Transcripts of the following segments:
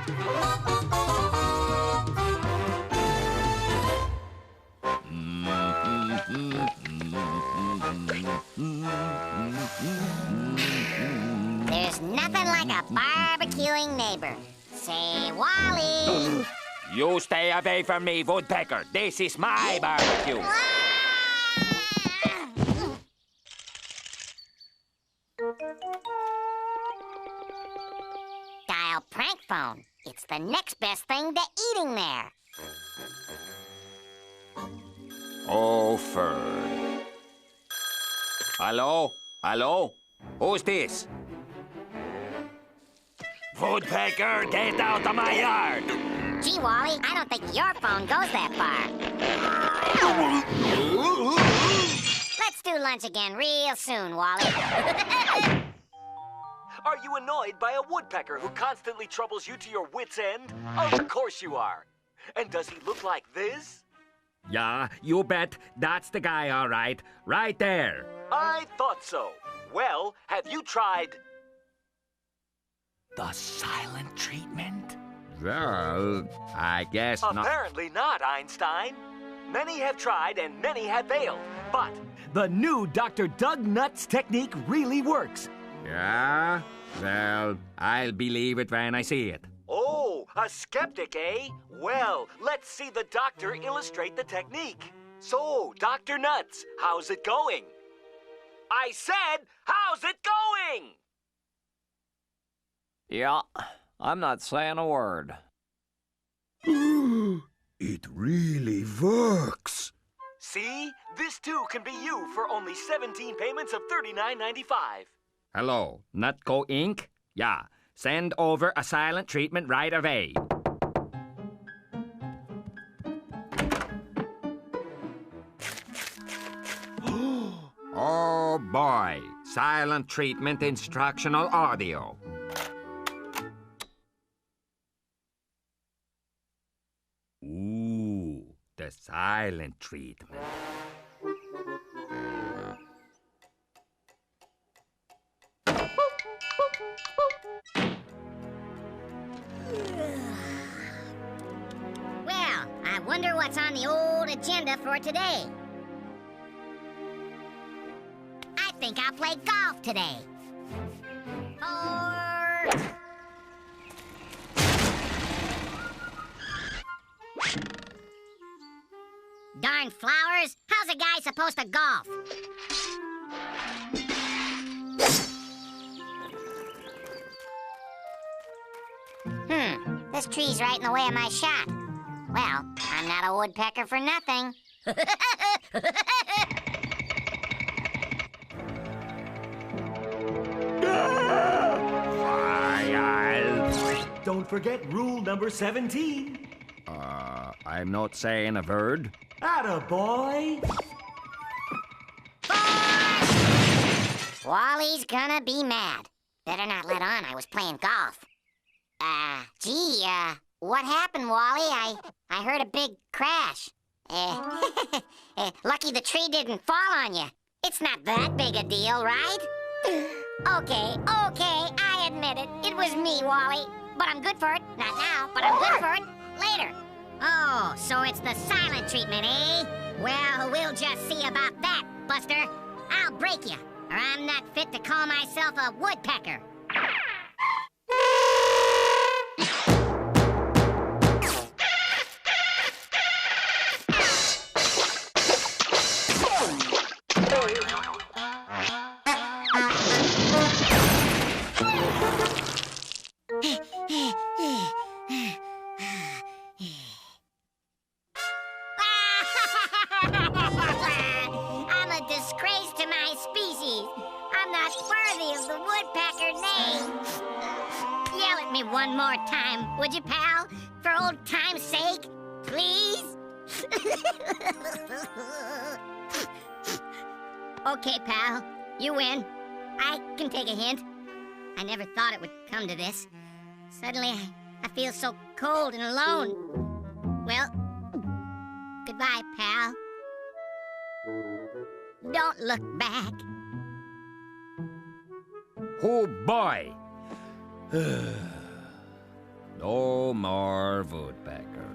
There's nothing like a barbecuing neighbor. Say, Wally! You stay away from me, Woodpecker. This is my barbecue. Dial prank phone. It's the next best thing to eating there. Oh, fur. Hello? Hello? Who's this? Woodpecker, get out of my yard! Gee, Wally, I don't think your phone goes that far. Let's do lunch again real soon, Wally. Are you annoyed by a woodpecker who constantly troubles you to your wits' end? Of course you are. And does he look like this? Yeah, you bet. That's the guy, all right. Right there. I thought so. Well, have you tried the silent treatment? Well, I guess not. Apparently not, Einstein. Many have tried and many have failed. But the new Dr. Doug Nuts technique really works. Yeah? Well, I'll believe it when I see it. oh, a skeptic, eh? Well, let's see the doctor illustrate the technique. So, Dr. Nuts, how's it going? I said, how's it going? Yeah, I'm not saying a word. It really works. See? This too can be you for only 17 payments of $39.95. Hello, Nutco Inc.? Yeah, send over a silent treatment right away. Oh boy, silent treatment instructional audio. Ooh, the silent treatment. Well, I wonder what's on the old agenda for today. I think I'll play golf today. Or... darn flowers! How's a guy supposed to golf? This tree's right in the way of my shot. Well, I'm not a woodpecker for nothing. Don't forget rule number 17. I'm not saying a word. Attaboy! Wally's gonna be mad. Better not let on I was playing golf. What happened, Wally? I heard a big crash. Lucky the tree didn't fall on you. It's not that big a deal, right? Okay, I admit it. It was me, Wally. But I'm good for it. Not now, but I'm good for it later. Oh, so it's the silent treatment, eh? Well, we'll just see about that, Buster. I'll break you, or I'm not fit to call myself a woodpecker. I'm a disgrace to my species. I'm not worthy of the woodpecker name. Yell at me one more time, would you, pal? For old time's sake, please? Okay, pal, you win. I can take a hint. I never thought it would come to this. Suddenly, I feel so cold and alone. Well, goodbye, pal. Don't look back. Oh boy! No more, Woodpecker.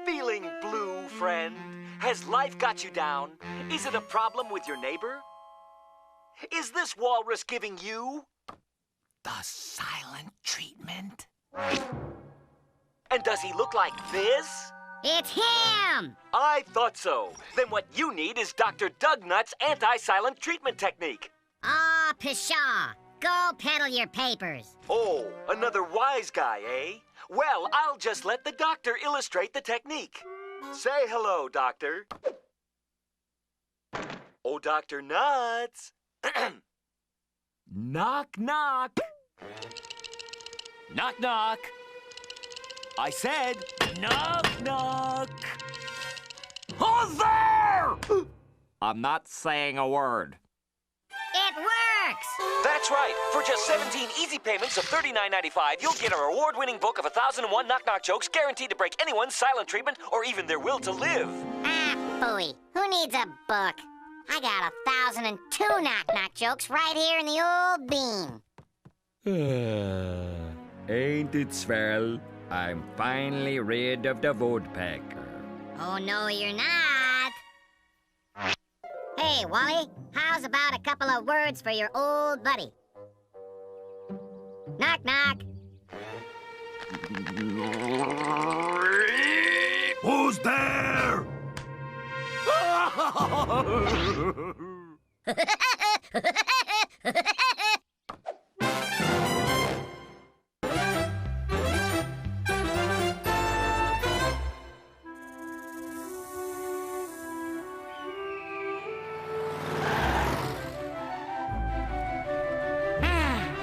Feeling blue, friend? Has life got you down? Is it a problem with your neighbor? Is this walrus giving you The silent treatment? And does he look like this? It's him! I thought so. Then what you need is Dr. Doug Nuts' anti-silent treatment technique. Ah, pshaw. Go peddle your papers. Oh, another wise guy, eh? Well, I'll just let the doctor illustrate the technique. Say hello, doctor. Oh, Dr. Nuts. Knock, knock. Knock, knock. I said, knock, knock. Who's there? I'm not saying a word. It works! That's right. For just 17 easy payments of $39.95, you'll get our award-winning book of 1,001 knock-knock jokes guaranteed to break anyone's silent treatment or even their will to live. Ah, phooey. Who needs a book? I got 1,002 knock-knock jokes right here in the old bean. Ain't it swell? I'm finally rid of the woodpecker. Oh, no, you're not. Hey, Wally, how's about a couple of words for your old buddy? Knock, knock. Who's there?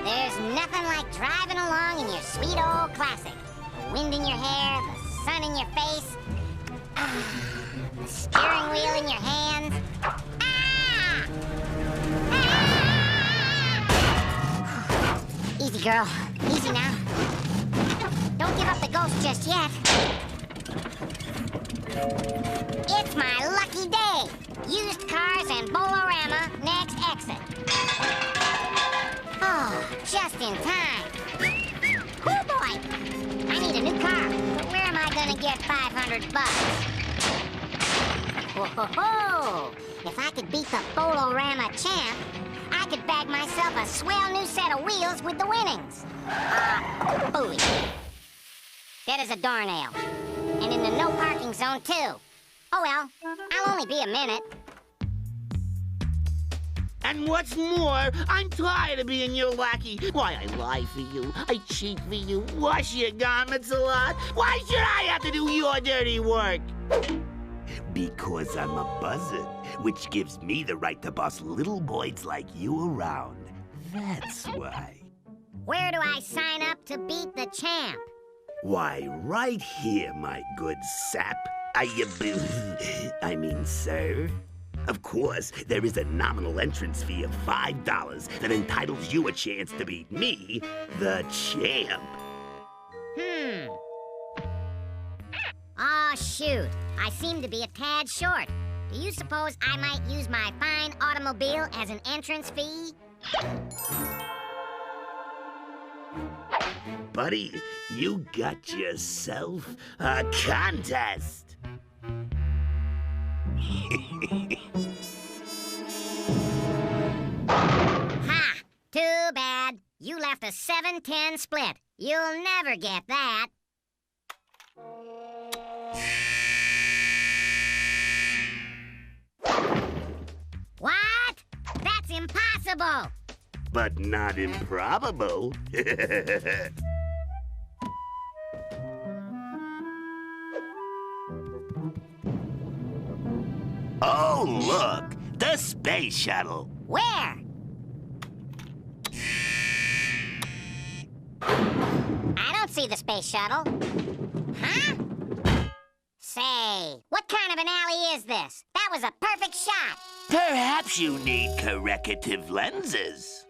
There's nothing like driving along in your sweet old classic. The wind in your hair, the sun in your face, the steering wheel in your hands. Ah! Ah! Easy, girl. Easy now. Don't give up the ghost just yet. It's my lucky day. Used cars and Bolorama, next exit. Oh, just in time. Oh boy! I need a new car, but where am I gonna get 500 bucks? Whoa! If I could beat the Bolorama champ, I could bag myself a swell new set of wheels with the winnings. Booey. Dead as a doornail. And in the no parking zone, too. Oh well, I'll only be a minute. And what's more, I'm tired of being your lackey. Why, I lie for you, I cheat for you, wash your garments a lot. Why should I have to do your dirty work? Because I'm a buzzard, which gives me the right to boss little boys like you around. That's why. Where do I sign up to beat the champ? Why, right here, my good sap. I mean, sir. Of course, there is a nominal entrance fee of $5 that entitles you a chance to beat me, the champ. Aw, shoot. I seem to be a tad short. Do you suppose I might use my fine automobile as an entrance fee? Buddy, you got yourself a contest. Ha! Too bad. You left a 7-10 split. You'll never get that. What? That's impossible! But not improbable. Oh, look! The space shuttle! Where? I don't see the space shuttle. Huh? Say, what kind of an alley is this? That was a perfect shot. Perhaps you need corrective lenses.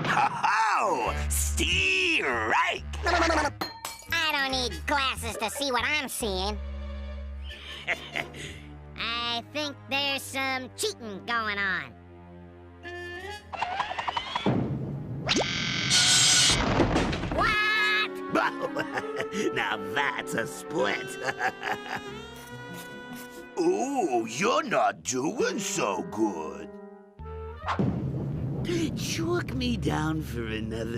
Ho-ho! Strike! I don't need glasses to see what I'm seeing. I think there's some cheating going on. What? Now that's a split. Ooh, you're not doing so good. Chalk me down for another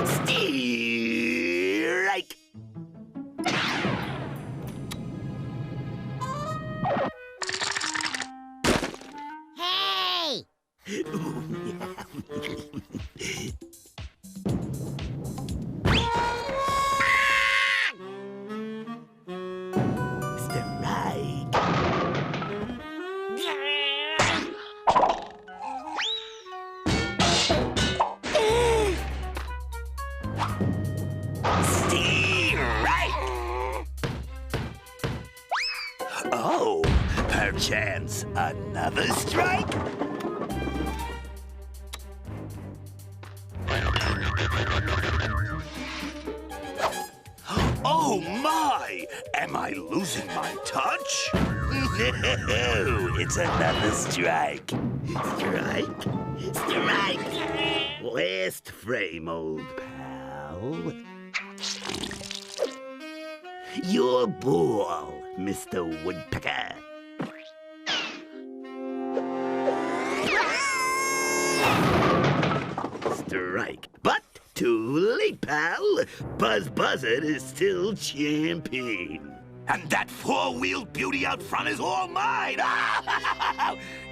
strike. Hey! Ooh, yeah. Oh, perchance another strike? Oh my! Am I losing my touch? No, it's another strike. Strike? Strike! Last frame, old pal. Your ball, Mr. Woodpecker. Strike. But too late, pal. Buzz Buzzard is still champion. And that four-wheeled beauty out front is all mine.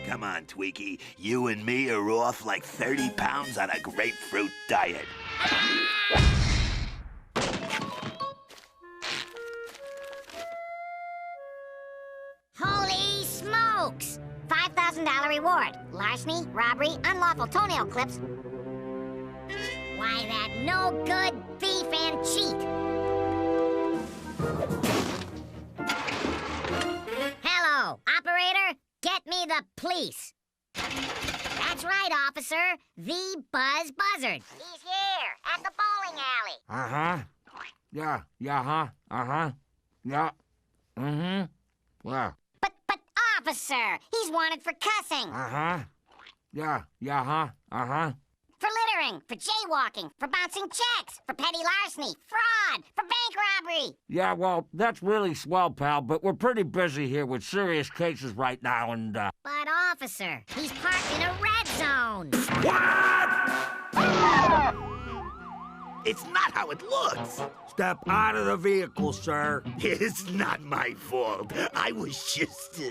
Come on, Tweaky. You and me are off like 30 pounds on a grapefruit diet. Holy smokes! $5,000 reward. Larceny, robbery, unlawful toenail clips. Why, that no-good thief and cheat. Hello, operator. Get me the police. That's right, officer. The Buzz Buzzard. He's here, at the bowling alley. Uh-huh. Yeah, Yeah. Mm-hmm. Yeah. But, officer, he's wanted for cussing. Uh-huh. Yeah, For littering, for jaywalking, for bouncing checks, for petty larceny, fraud, for bank robbery. Yeah, well, that's really swell, pal, but we're pretty busy here with serious cases right now, and, But, officer, he's parked in a red zone. What? It's not how it looks. Step out of the vehicle, sir. It's not my fault. I was just...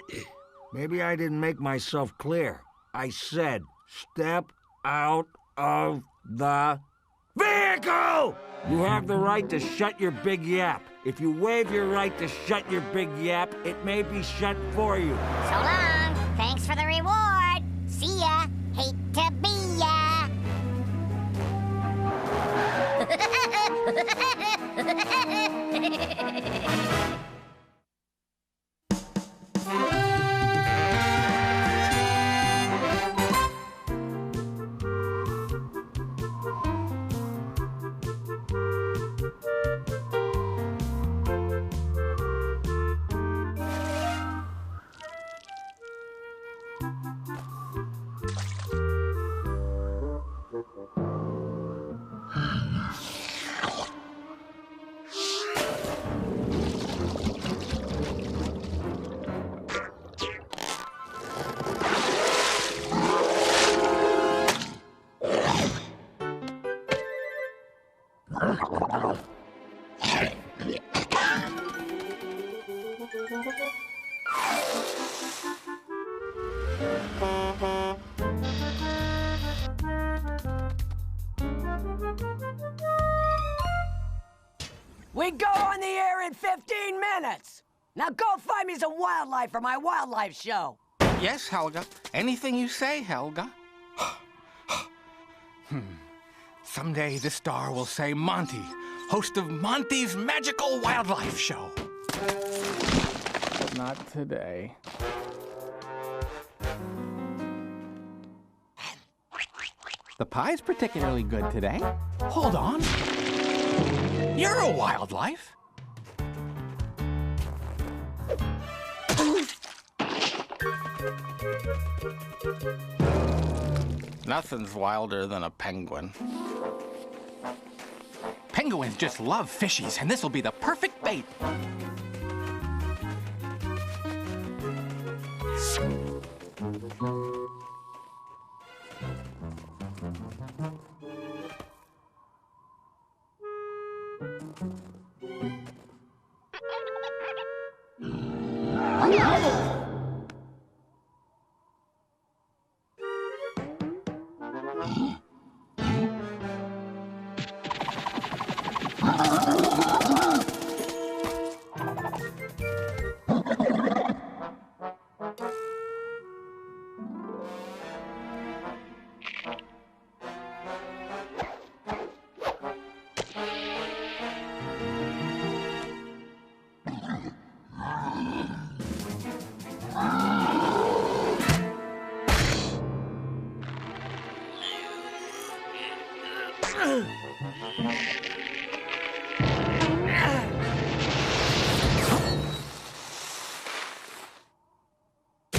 Maybe I didn't make myself clear. I said, step out of the vehicle! You have the right to shut your big yap. If you waive your right to shut your big yap, it may be shut for you. So long. Thanks for the reward. See ya. Hate to be ya. We go on the air in 15 minutes. Now go find me some wildlife for my wildlife show. Yes, Helga. Anything you say, Helga. Someday this star will say Monty, host of Monty's Magical Wildlife Show. But not today. The pie's particularly good today. Hold on. You're a wildlife. Nothing's wilder than a penguin. Penguins just love fishies, and this will be the perfect bait.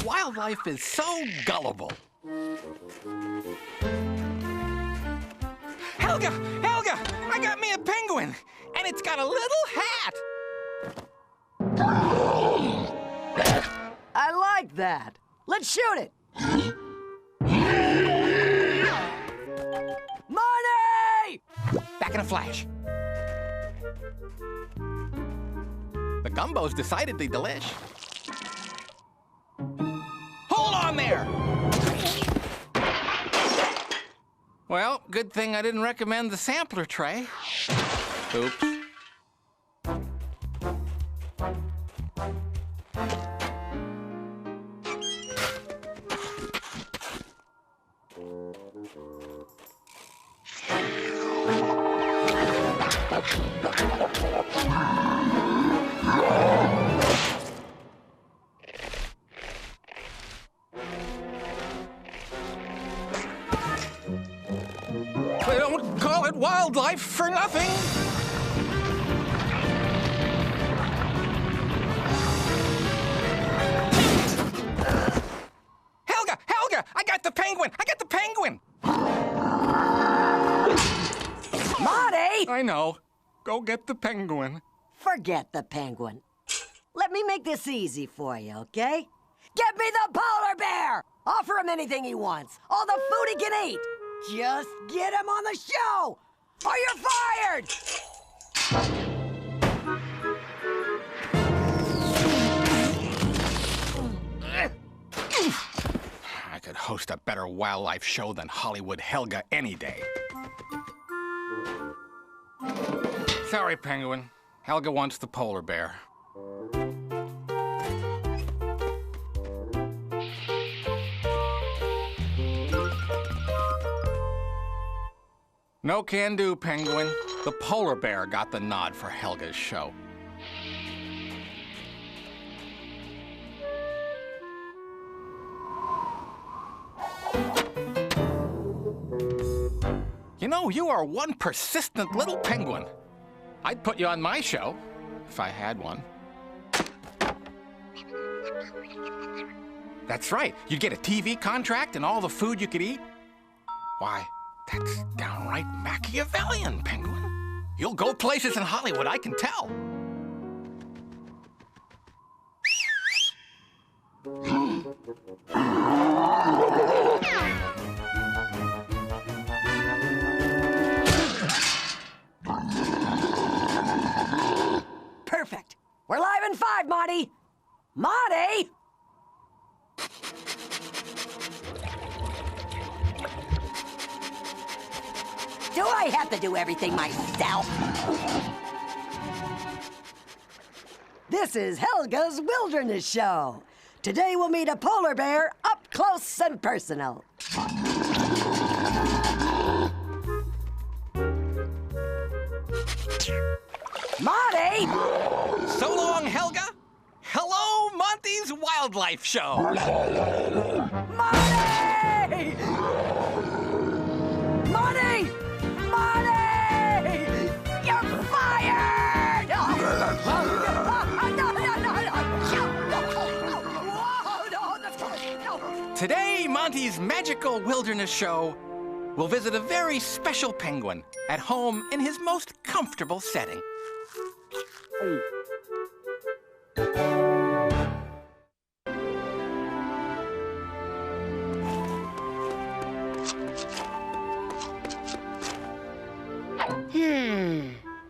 Wildlife is so gullible. Helga! Helga! I got me a penguin, and it's got a little hat. I like that. Let's shoot it. Money! Back in a flash. The gumbo's decidedly delish. Hold on there! Well, good thing I didn't recommend the sampler tray. Oops. They don't call it wildlife for nothing. Helga! Helga! I got the penguin! I got the penguin! Marty! I know. Go get the penguin. Forget the penguin. Let me make this easy for you, okay? Get me the polar bear! Offer him anything he wants. All the food he can eat. Just get him on the show, or you're fired! I could host a better wildlife show than Hollywood Helga any day. Sorry, penguin. Helga wants the polar bear. No can do, penguin. The polar bear got the nod for Helga's show. You know, you are one persistent little penguin. I'd put you on my show, if I had one. That's right. You get a TV contract and all the food you could eat. Why, that's downright Machiavellian, penguin. You'll go places in Hollywood, I can tell. Perfect. We're live in 5, Marty. Marty! Do I have to do everything myself? This is Helga's Wilderness Show. Today we'll meet a polar bear up close and personal. Marty! So long, Helga. Hello, Monty's Wildlife Show. Marty! Marty! Marty! You're fired! No, no, no, no! Today, Monty's Magical Wilderness Show will visit a very special penguin at home in his most comfortable setting.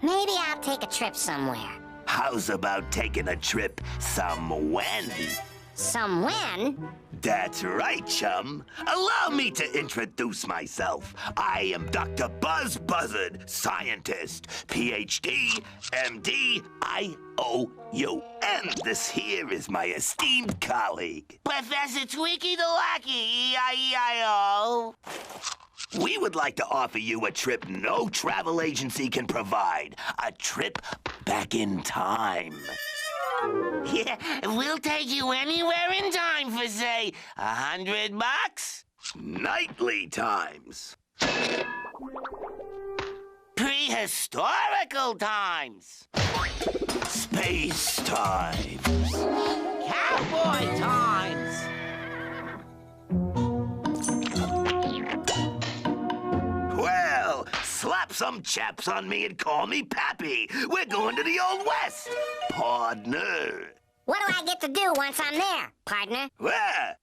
Maybe I'll take a trip somewhere. How's about taking a trip somewhen? Somewhen? That's right, chum. Allow me to introduce myself. I am Dr. Buzz Buzzard, scientist, PhD, MD, IOU. And this here is my esteemed colleague, Professor Tweaky the Wacky, E-I-E-I-O. We would like to offer you a trip no travel agency can provide. A trip back in time. Yeah, we'll take you anywhere in time for, say, $100? Nightly times. Prehistorical times. Space times. Cowboy times. Well, slap some chaps on me and call me Pappy. We're going to the Old West. Partner. What do I get to do once I'm there, partner? Where?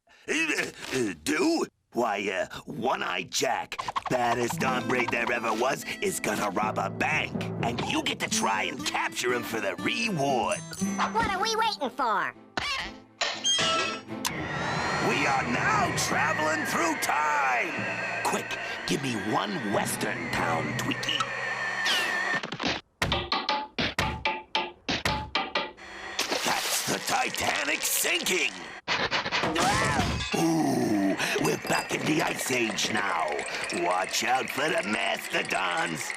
Do? Why, One-Eyed Jack, baddest hombre there ever was, is gonna rob a bank. And you get to try and capture him for the reward. What are we waiting for? We are now traveling through time. Quick, give me one western town, Tweaky. That's the Titanic sinking. Ooh, we're back in the Ice Age now. Watch out for the mastodons.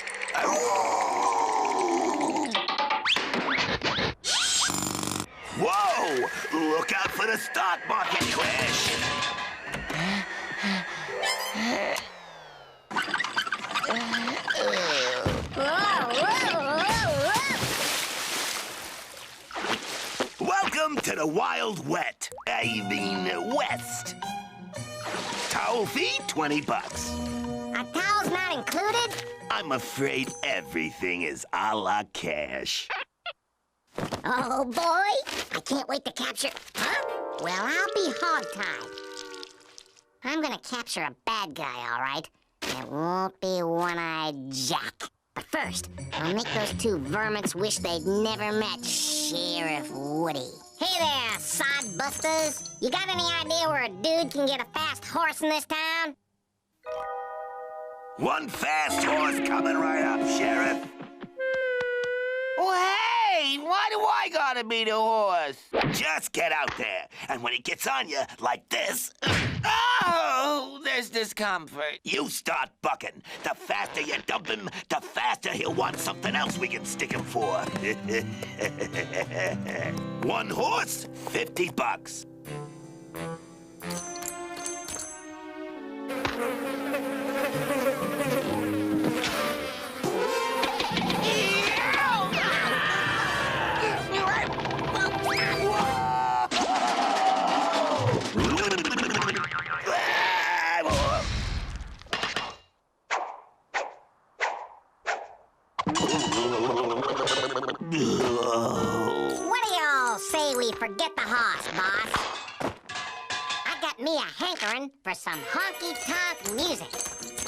Whoa! Look out for the stock market crash. Welcome to the Wild West. West. Towel fee, $20. A towel's not included? I'm afraid everything is a la cash. Oh, boy. I can't wait to capture... Huh? Well, I'll be hogtied. I'm gonna capture a bad guy, all right? It won't be One-Eyed Jack. But first, I'll make those two vermins wish they'd never met Sheriff Woody. Hey there, sodbusters. You got any idea where a dude can get a fast horse in this town? One fast horse coming right up, Sheriff. Oh, hey, why do I gotta be the horse? Just get out there, and when he gets on you like this... Oh, there's discomfort. You start bucking. The faster you dump him, the faster he'll want something else we can stick him for. One horse, $50. What do y'all say we forget the hoss, boss? I got me a hankering for some honky-tonk music.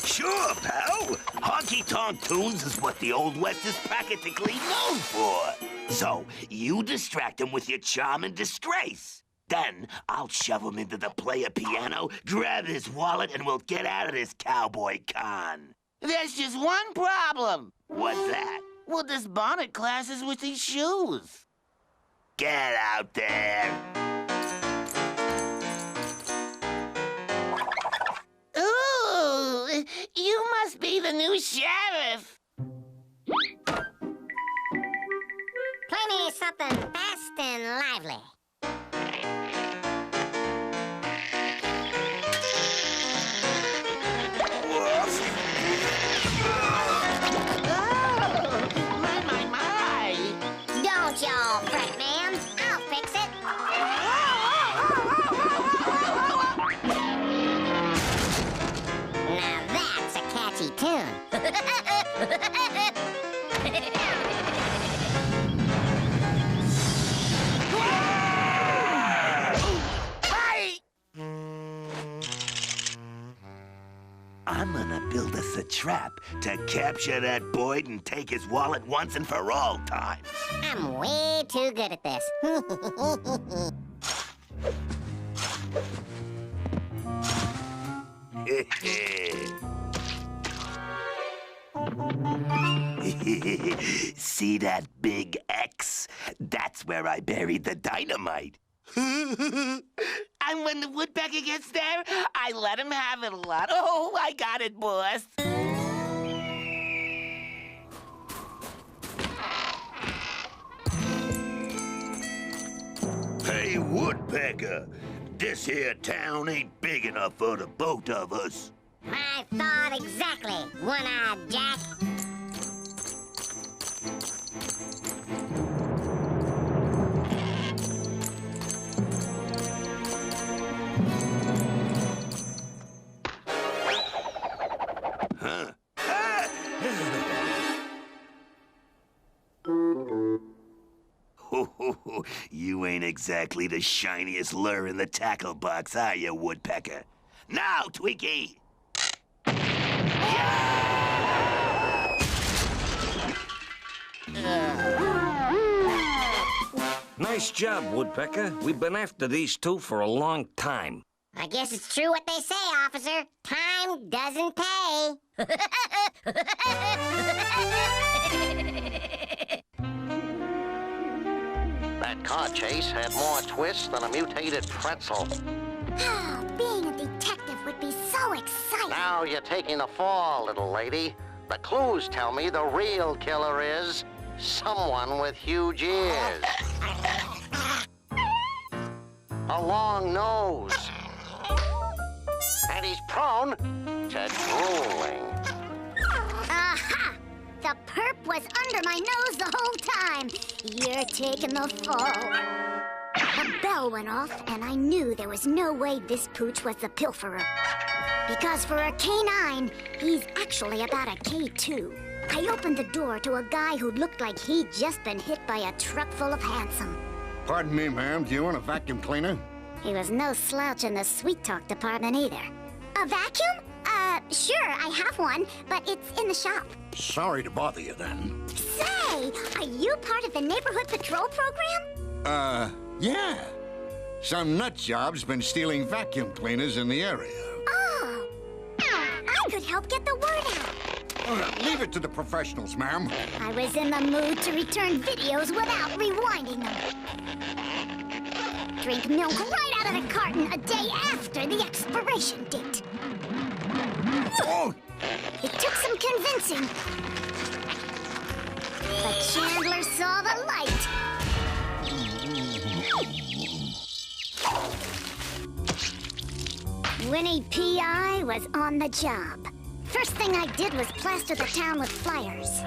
Sure, pal. Honky-tonk tunes is what the Old West is practically known for. So, you distract him with your charm and disgrace. Then, I'll shove him into the player piano, grab his wallet, and we'll get out of this cowboy con. There's just one problem. What's that? Well, this bonnet clashes with these shoes. Get out there. Ooh, you must be the new sheriff. Play me something fast and lively. Don't y'all fret, ma'am. I'll fix it. a trap to capture that Boyd and take his wallet once and for all times. I'm way too good at this. See that big X? That's where I buried the dynamite. And when the woodpecker gets there, I let him have it a lot. Oh, I got it, boss. Hey, Woodpecker, this here town ain't big enough for the both of us. I thought exactly, One-Eyed Jack. Huh? You ain't exactly the shiniest lure in the tackle box, are you, Woodpecker? Now, Twinkie! Nice job, Woodpecker. We've been after these two for a long time. I guess it's true what they say, officer. Time doesn't pay. That car chase had more twists than a mutated pretzel. Being a detective would be so exciting. Now you're taking the fall, little lady. The clues tell me the real killer is someone with huge ears. A long nose. And he's prone to drooling. Aha! The perp was under my nose the whole time. You're taking the fall. A bell went off, and I knew there was no way this pooch was the pilferer. Because for a K9, he's actually about a K2. I opened the door to a guy who looked like he'd just been hit by a truck full of handsome. Pardon me, ma'am. Do you want a vacuum cleaner? He was no slouch in the sweet talk department either. A vacuum? Sure, I have one, but it's in the shop. Sorry to bother you then. Say, are you part of the neighborhood patrol program? Yeah. Some nut job's been stealing vacuum cleaners in the area. Oh. I could help get the word out. Leave it to the professionals, ma'am. I was in the mood to return videos without rewinding them. Drink milk right out of the carton a day after the expiration date. Oh! It took some convincing. But Chandler saw the light. Winnie P.I. was on the job. First thing I did was plaster the town with flyers.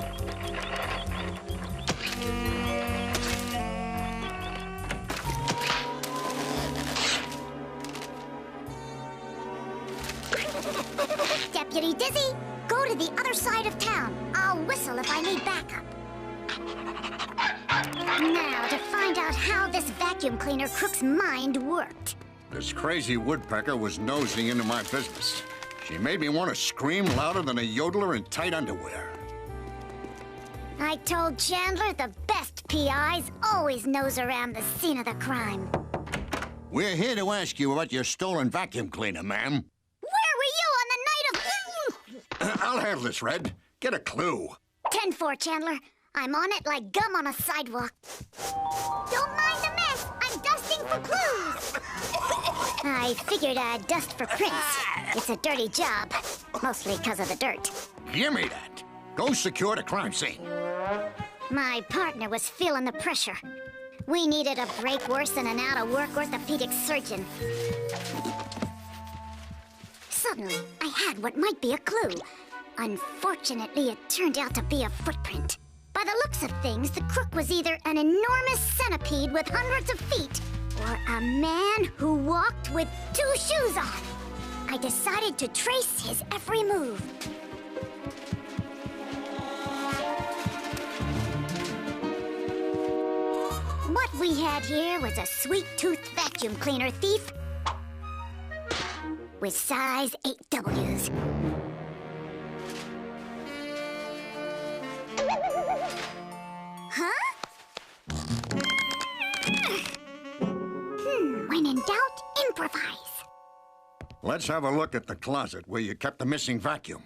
Deputy Dizzy, go to the other side of town. I'll whistle if I need backup. Now, to find out how this vacuum cleaner crook's mind worked. This crazy woodpecker was nosing into my business. She made me want to scream louder than a yodeler in tight underwear. I told Chandler the best PIs always nose around the scene of the crime. We're here to ask you about your stolen vacuum cleaner, ma'am. Where were you on the night of... I'll handle this, Red. Get a clue. 10-4, Chandler. I'm on it like gum on a sidewalk. Don't mind the mess. I'm dusting for clues. I figured I'd dust for prints. It's a dirty job, mostly because of the dirt. Give me that. Go secure the crime scene. My partner was feeling the pressure. We needed a break worse than an out-of-work orthopedic surgeon. Suddenly, I had what might be a clue. Unfortunately, it turned out to be a footprint. By the looks of things, the crook was either an enormous centipede with hundreds of feet, or a man who walked with 2 shoes on. I decided to trace his every move. What we had here was a sweet-toothed vacuum cleaner thief with size 8 Ws. Huh? When in doubt, improvise. Let's have a look at the closet where you kept the missing vacuum.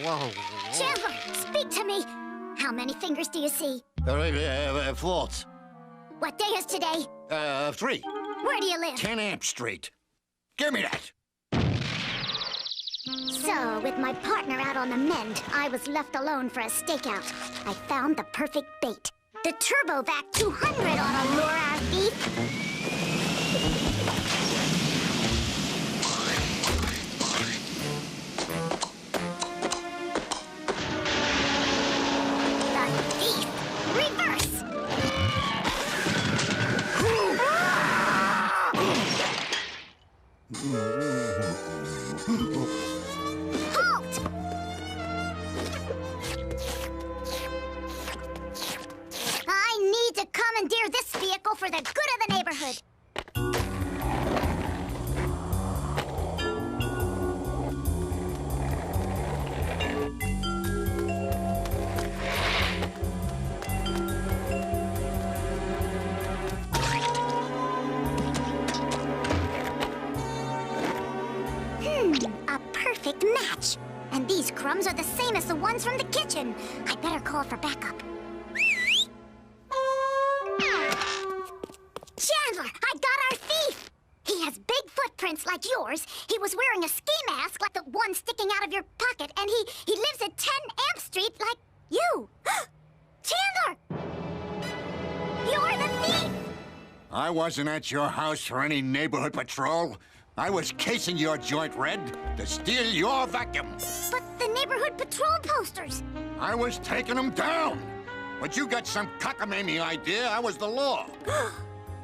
Whoa. Chandler, speak to me. How many fingers do you see? 4. What day is today? 3. Where do you live? 10 Amp Street. Give me that. So, with my partner out on the mend, I was left alone for a stakeout. I found the perfect bait. The TurboVac 200 ought to lure our thief. Halt! I need to commandeer this vehicle for the good of the neighborhood. A perfect match. And these crumbs are the same as the ones from the kitchen. I better call for backup. Chandler, I got our thief! He has big footprints like yours. He was wearing a ski mask like the one sticking out of your pocket, and he lives at 10 Amp Street like you. Chandler! You're the thief! I wasn't at your house for any neighborhood patrol. I was casing your joint, Red, to steal your vacuum. But the neighborhood patrol posters. I was taking them down. But you got some cockamamie idea I was the law.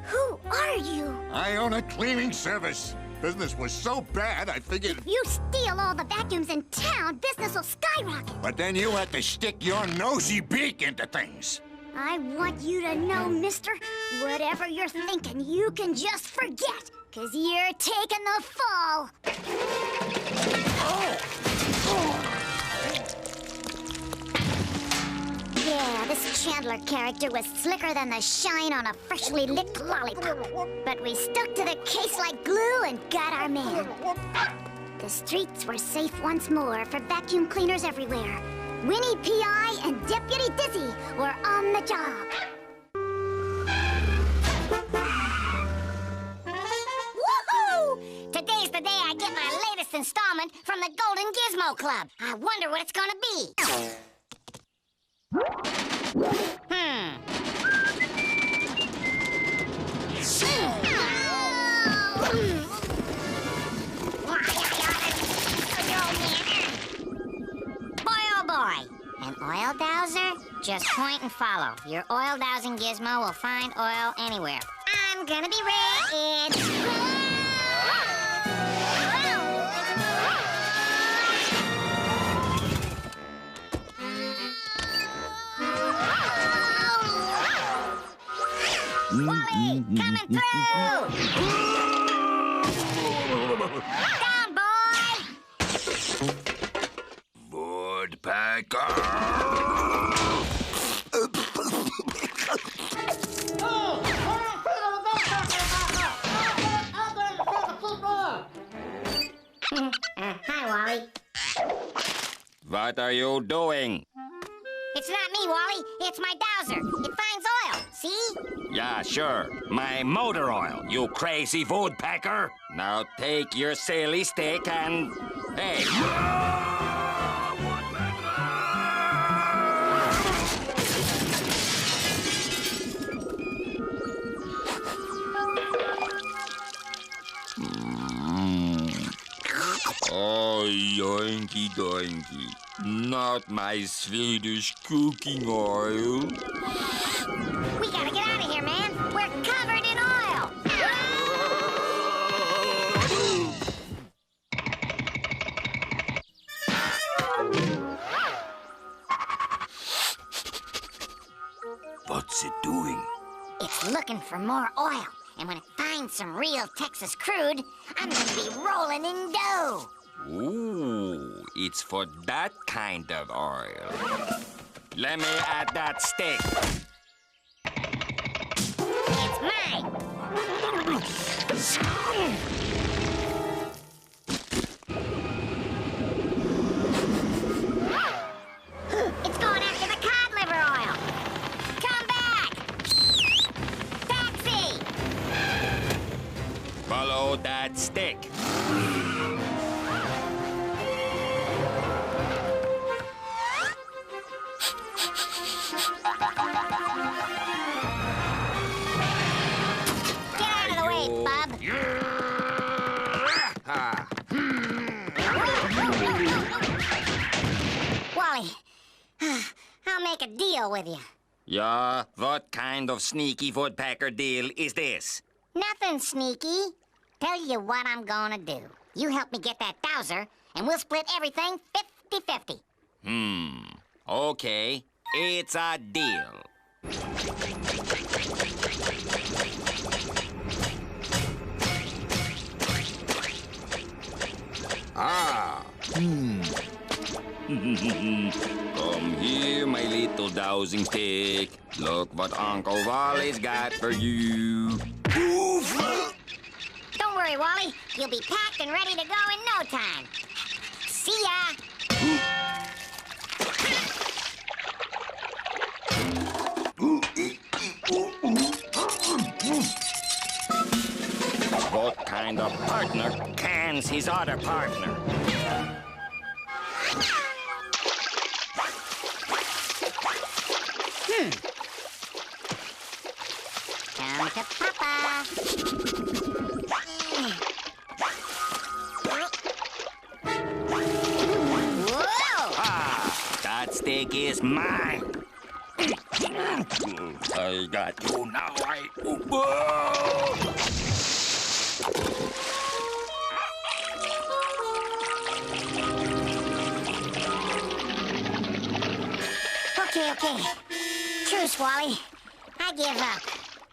Who are you? I own a cleaning service. Business was so bad, I figured... If you steal all the vacuums in town, business will skyrocket. But then you had to stick your nosy beak into things. I want you to know, mister, whatever you're thinking, you can just forget. 'Cause you're taking the fall. Yeah, this Chandler character was slicker than the shine on a freshly licked lollipop. But we stuck to the case like glue and got our man. The streets were safe once more for vacuum cleaners everywhere. Winnie P.I. and Deputy Dizzy were on the job. Today's the day I get my latest installment from the Golden Gizmo Club. I wonder what it's gonna be. Boy, oh boy. An oil dowser? Just point and follow. Your oil dowsing gizmo will find oil anywhere. I'm gonna be red. Wally, coming through! Down, boy! Woodpecker! Hi, Wally. What are you doing? It's not me, Wally. It's my dowser. It finds oil. See? Yeah, sure. My motor oil, you crazy woodpecker. Now take your silly stick and... Hey! Oh, yoinky doinky. Not my Swedish cooking oil. We gotta get out of here, man. We're covered in oil. It's looking for more oil. And when it finds some real Texas crude, I'm gonna be rolling in dough. Ooh, it's for that kind of oil. Let me add that stick. It's mine. It's going after the cod liver oil. Come back! Taxi! Follow that stick. Get out of the way, bub. Wally, I'll make a deal with you. Yeah, what kind of sneaky woodpecker deal is this? Nothing sneaky. Tell you what I'm gonna do. You help me get that dowser, and we'll split everything 50-50. Okay, it's a deal. Come here, my little dowsing stick. Look what Uncle Wally's got for you. Don't worry, Wally. You'll be packed and ready to go in no time. See ya. What kind of partner cans his other partner? Come to Papa. Whoa! That stick is mine. I got you now. Whoa! Okay. Truce, Wally. I give up.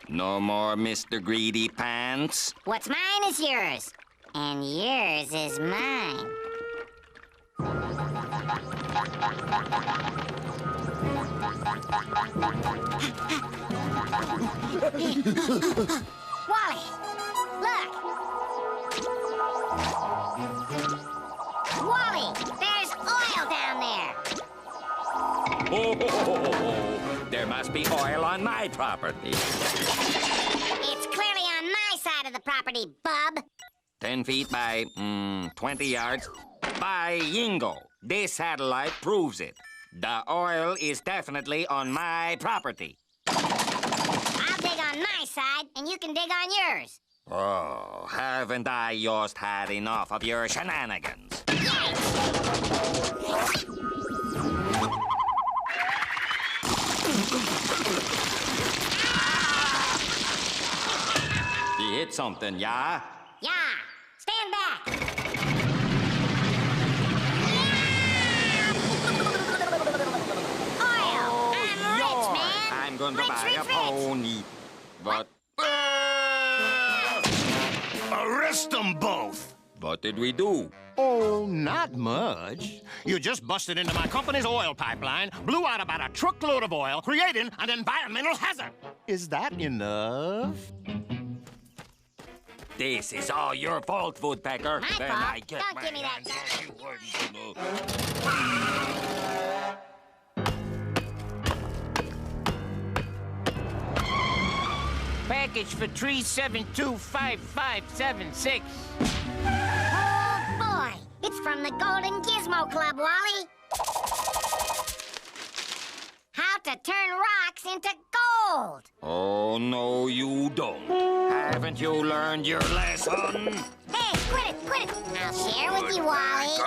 No more Mr. Greedy Pants. What's mine is yours, and yours is mine. Wally, look. Wally, there's oil down there. Oh, there must be oil on my property. It's clearly on my side of the property, bub. 10 feet by 20 yards. By Yingo, this satellite proves it. The oil is definitely on my property. I'll dig on my side, and you can dig on yours. Oh, haven't I just had enough of your shenanigans? You hit something, yeah? Yeah. Stand back. Oil. I'm rich, man. I'm going to Rich, buy rich, a rich. pony. But... Arrest them both! What did we do? Oh, not much. You just busted into my company's oil pipeline, blew out about a truckload of oil, creating an environmental hazard. Is that enough? This is all your fault, Woodpecker. My Then fault? I get Don't my give me that. hands on you. Package for 3725576. Oh, boy. It's from the Golden Gizmo Club, Wally. How to turn rocks into gold. Oh, no, you don't. Haven't you learned your lesson? Hey, quit it. I'll share with you, Wally.